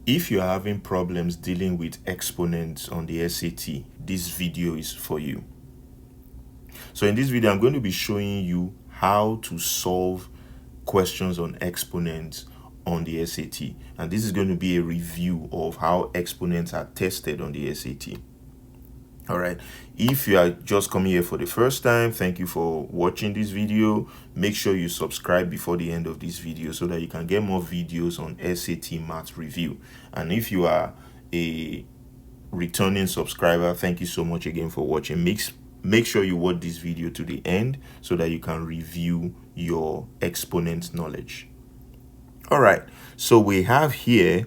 If you're having problems dealing with exponents on the SAT, this video is for you. So in this video, I'm going to be showing you how to solve questions on exponents on the SAT. And this is going to be a review of how exponents are tested on the SAT. All right, if you are just coming here for the first time, thank you for watching this video. Make sure you subscribe before the end of this video so that you can get more videos on SAT math review. And if you are a returning subscriber, thank you so much again for watching. Make sure you watch this video to the end so that you can review your exponent knowledge. All right, so we have here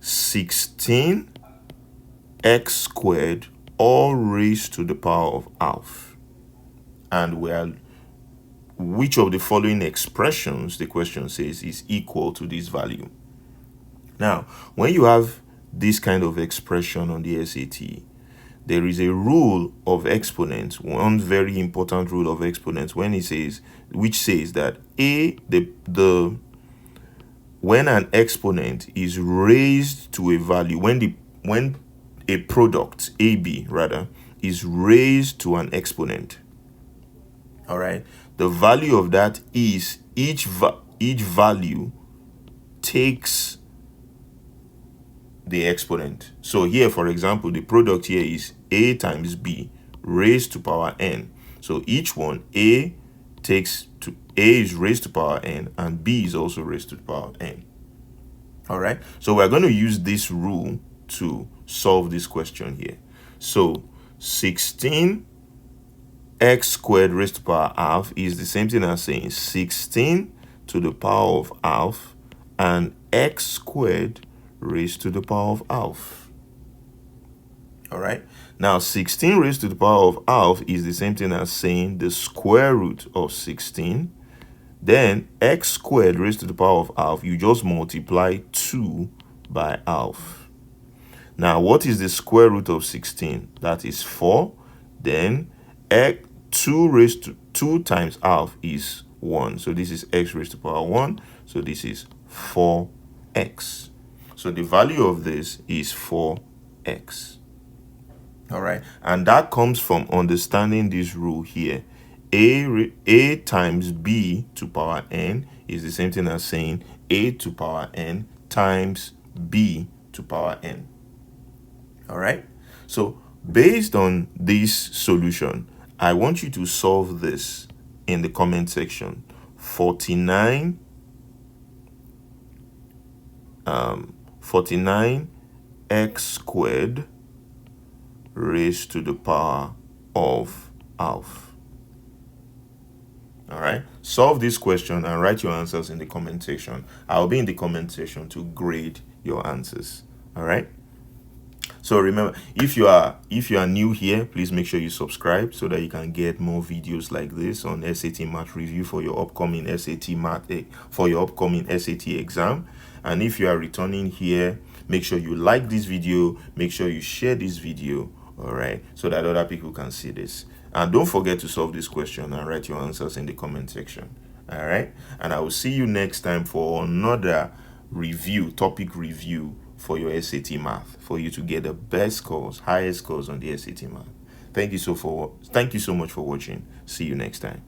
16x squared all raised to the power of half. And which of the following expressions, the question says, is equal to this value? Now, when you have this kind of expression on the SAT, there is a rule of exponents, one very important rule of exponents, which says that when an exponent is raised to a value, when a product, AB rather, is raised to an exponent, all right, the value of that is each value takes the exponent. So here, for example, the product here is A times B raised to power n. So each one, A is raised to power n and B is also raised to the power n. All right, so we're going to use this rule to solve this question here. So 16x squared raised to the power half is the same thing as saying 16 to the power of half and x squared raised to the power of half. All right, now 16 raised to the power of half is the same thing as saying the square root of 16. Then x squared raised to the power of half, you just multiply 2 by half. Now, what is the square root of 16? That is 4. Then 2 times half is 1. So this is x raised to the power 1. So this is 4x. So the value of this is 4x. All right. And that comes from understanding this rule here. A times B to power n is the same thing as saying A to power n times B to power n. All right, so based on this solution, I want you to solve this in the comment section. 49x squared raised to the power of half. All right, solve this question and write your answers in the comment section. I'll be in the comment section to grade your answers. All right, so remember, if you are new here, please make sure you subscribe so that you can get more videos like this on SAT math review for your upcoming SAT exam. And if you are returning here, make sure you like this video, make sure you share this video, all right, so that other people can see this. And don't forget to solve this question and write your answers in the comment section. All right, and I will see you next time for another topic review for your SAT math, for you to get the best scores, highest scores on the SAT math. Thank you so much for watching. See you next time.